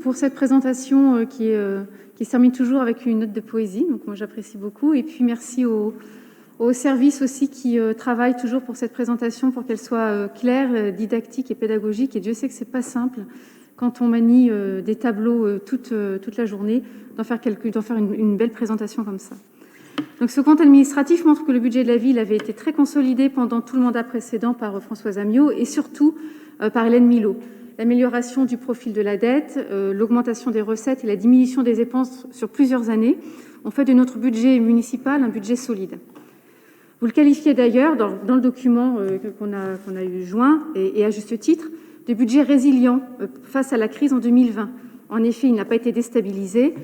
pour cette présentation qui se termine toujours avec une note de poésie. Donc moi j'apprécie beaucoup. Et puis merci aux services aussi qui travaillent toujours pour cette présentation pour qu'elle soit claire, didactique et pédagogique. Et Dieu sait que c'est pas simple quand on manie des tableaux toute la journée d'en faire une belle présentation comme ça. Donc ce compte administratif montre que le budget de la ville avait été très consolidé pendant tout le mandat précédent par Françoise Amiot et surtout par Hélène Milot. L'amélioration du profil de la dette, l'augmentation des recettes et la diminution des dépenses sur plusieurs années ont fait de notre budget municipal un budget solide. Vous le qualifiez d'ailleurs dans le document qu'on a eu joint, et à juste titre, de budget résilient face à la crise en 2020. En effet, il n'a pas été déstabilisé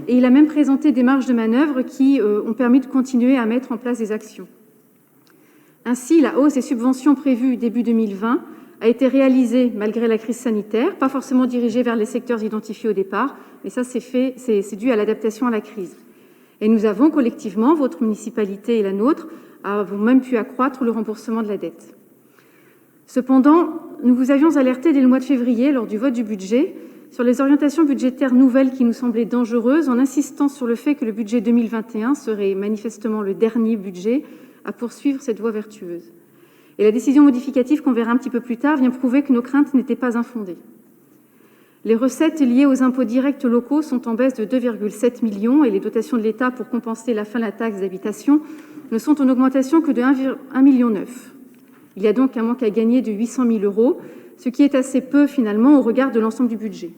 et il a même présenté des marges de manœuvre qui ont permis de continuer à mettre en place des actions. Ainsi, la hausse des subventions prévues début 2020 a été réalisée malgré la crise sanitaire, pas forcément dirigée vers les secteurs identifiés au départ, mais ça c'est dû à l'adaptation à la crise. Et nous avons collectivement, votre municipalité et la nôtre, avons même pu accroître le remboursement de la dette. Cependant, nous vous avions alerté dès le mois de février, lors du vote du budget, sur les orientations budgétaires nouvelles qui nous semblaient dangereuses, en insistant sur le fait que le budget 2021 serait manifestement le dernier budget à poursuivre cette voie vertueuse. Et la décision modificative qu'on verra un petit peu plus tard vient prouver que nos craintes n'étaient pas infondées. Les recettes liées aux impôts directs locaux sont en baisse de 2,7 millions et les dotations de l'État pour compenser la fin de la taxe d'habitation ne sont en augmentation que de 1,9 million. Il y a donc un manque à gagner de 800 000 €, ce qui est assez peu finalement au regard de l'ensemble du budget.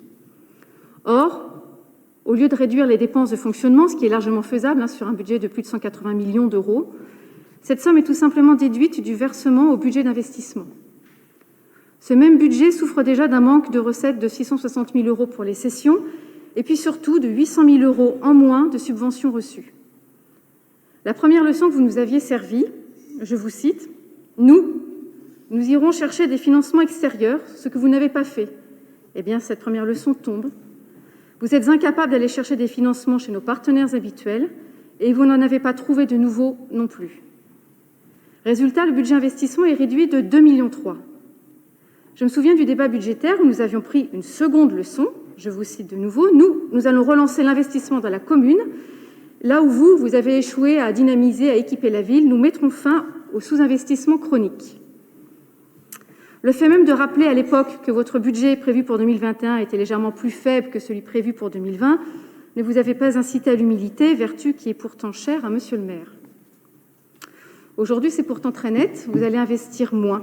Or, au lieu de réduire les dépenses de fonctionnement, ce qui est largement faisable sur un budget de plus de 180 millions d'euros, cette somme est tout simplement déduite du versement au budget d'investissement. Ce même budget souffre déjà d'un manque de recettes de 660 000 € pour les cessions et puis surtout de 800 000 € en moins de subventions reçues. La première leçon que vous nous aviez servie, je vous cite, « Nous irons chercher des financements extérieurs, ce que vous n'avez pas fait. » Eh bien, cette première leçon tombe. Vous êtes incapables d'aller chercher des financements chez nos partenaires habituels et vous n'en avez pas trouvé de nouveaux non plus. Résultat, le budget investissement est réduit de 2,3 millions. Je me souviens du débat budgétaire où nous avions pris une seconde leçon. Je vous cite de nouveau. Nous allons relancer l'investissement dans la commune. Là où vous avez échoué à dynamiser, à équiper la ville, nous mettrons fin au sous-investissement chronique. Le fait même de rappeler à l'époque que votre budget prévu pour 2021 était légèrement plus faible que celui prévu pour 2020 ne vous avait pas incité à l'humilité, vertu qui est pourtant chère à monsieur le maire. Aujourd'hui, c'est pourtant très net, vous allez investir moins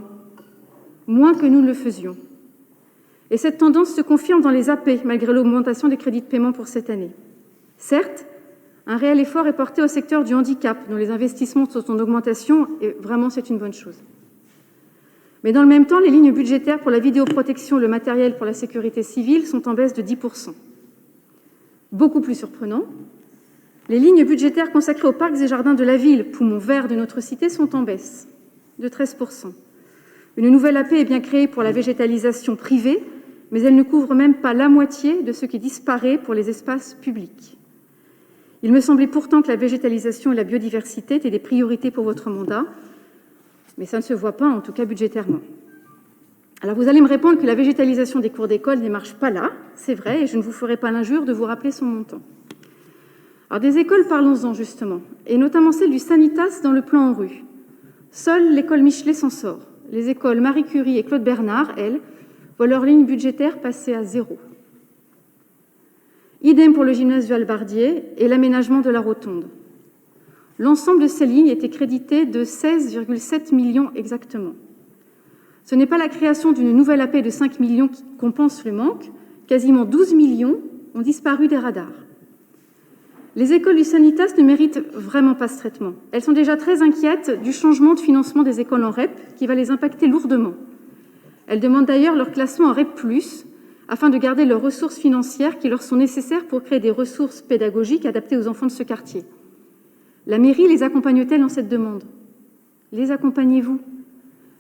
que nous ne le faisions. Et cette tendance se confirme dans les AP, malgré l'augmentation des crédits de paiement pour cette année. Certes, un réel effort est porté au secteur du handicap, dont les investissements sont en augmentation, et vraiment c'est une bonne chose. Mais dans le même temps, les lignes budgétaires pour la vidéoprotection et le matériel pour la sécurité civile sont en baisse de 10%. Beaucoup plus surprenant, les lignes budgétaires consacrées aux parcs et jardins de la ville, poumon vert de notre cité, sont en baisse de 13%. Une nouvelle AP est bien créée pour la végétalisation privée, mais elle ne couvre même pas la moitié de ce qui disparaît pour les espaces publics. Il me semblait pourtant que la végétalisation et la biodiversité étaient des priorités pour votre mandat, mais ça ne se voit pas, en tout cas budgétairement. Alors vous allez me répondre que la végétalisation des cours d'école ne marche pas là, c'est vrai, et je ne vous ferai pas l'injure de vous rappeler son montant. Alors des écoles, parlons-en justement, et notamment celle du Sanitas dans le plan en rue. Seule l'école Michelet s'en sort. Les écoles Marie Curie et Claude Bernard, elles, voient leur ligne budgétaire passer à 0. Idem pour le gymnase du Halbardier et l'aménagement de la rotonde. L'ensemble de ces lignes était crédité de 16,7 millions exactement. Ce n'est pas la création d'une nouvelle AP de 5 millions qui compense le manque. Quasiment 12 millions ont disparu des radars. Les écoles du Sanitas ne méritent vraiment pas ce traitement. Elles sont déjà très inquiètes du changement de financement des écoles en REP qui va les impacter lourdement. Elles demandent d'ailleurs leur classement en REP+, afin de garder leurs ressources financières qui leur sont nécessaires pour créer des ressources pédagogiques adaptées aux enfants de ce quartier. La mairie les accompagne-t-elle dans cette demande? Les accompagnez-vous?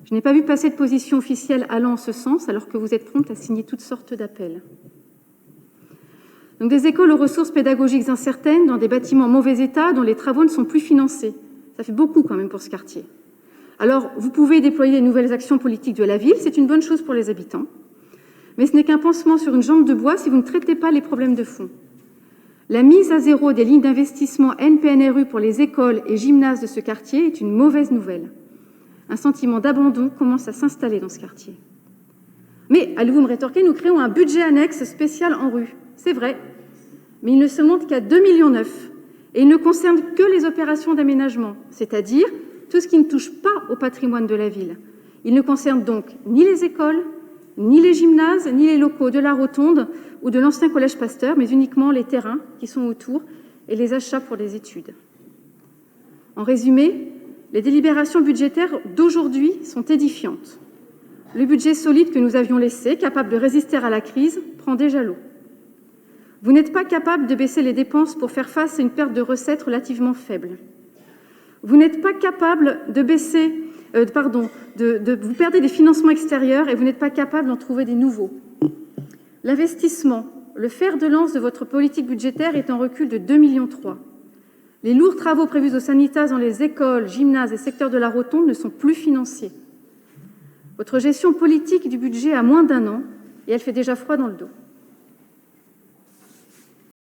Je n'ai pas vu passer de position officielle allant en ce sens, alors que vous êtes promptes à signer toutes sortes d'appels. Donc des écoles aux ressources pédagogiques incertaines, dans des bâtiments en mauvais état, dont les travaux ne sont plus financés. Ça fait beaucoup quand même pour ce quartier. Alors, vous pouvez déployer des nouvelles actions politiques de la ville, c'est une bonne chose pour les habitants. Mais ce n'est qu'un pansement sur une jambe de bois si vous ne traitez pas les problèmes de fond. La mise à zéro des lignes d'investissement NPNRU pour les écoles et gymnases de ce quartier est une mauvaise nouvelle. Un sentiment d'abandon commence à s'installer dans ce quartier. Mais, allez-vous me rétorquer, nous créons un budget annexe spécial en rue. C'est vrai, mais il ne se monte qu'à 2,9 millions et il ne concerne que les opérations d'aménagement, c'est-à-dire tout ce qui ne touche pas au patrimoine de la ville. Il ne concerne donc ni les écoles, ni les gymnases, ni les locaux de la Rotonde ou de l'ancien collège Pasteur, mais uniquement les terrains qui sont autour et les achats pour les études. En résumé, les délibérations budgétaires d'aujourd'hui sont édifiantes. Le budget solide que nous avions laissé, capable de résister à la crise, prend déjà l'eau. Vous n'êtes pas capable de baisser les dépenses pour faire face à une perte de recettes relativement faible. Vous n'êtes pas capable de baisser, vous perdez des financements extérieurs et vous n'êtes pas capable d'en trouver des nouveaux. L'investissement, le fer de lance de votre politique budgétaire, est en recul de 2,3 millions. Les lourds travaux prévus au Sanitas dans les écoles, gymnases et secteurs de la Rotonde ne sont plus financiers. Votre gestion politique du budget a moins d'1 an et elle fait déjà froid dans le dos.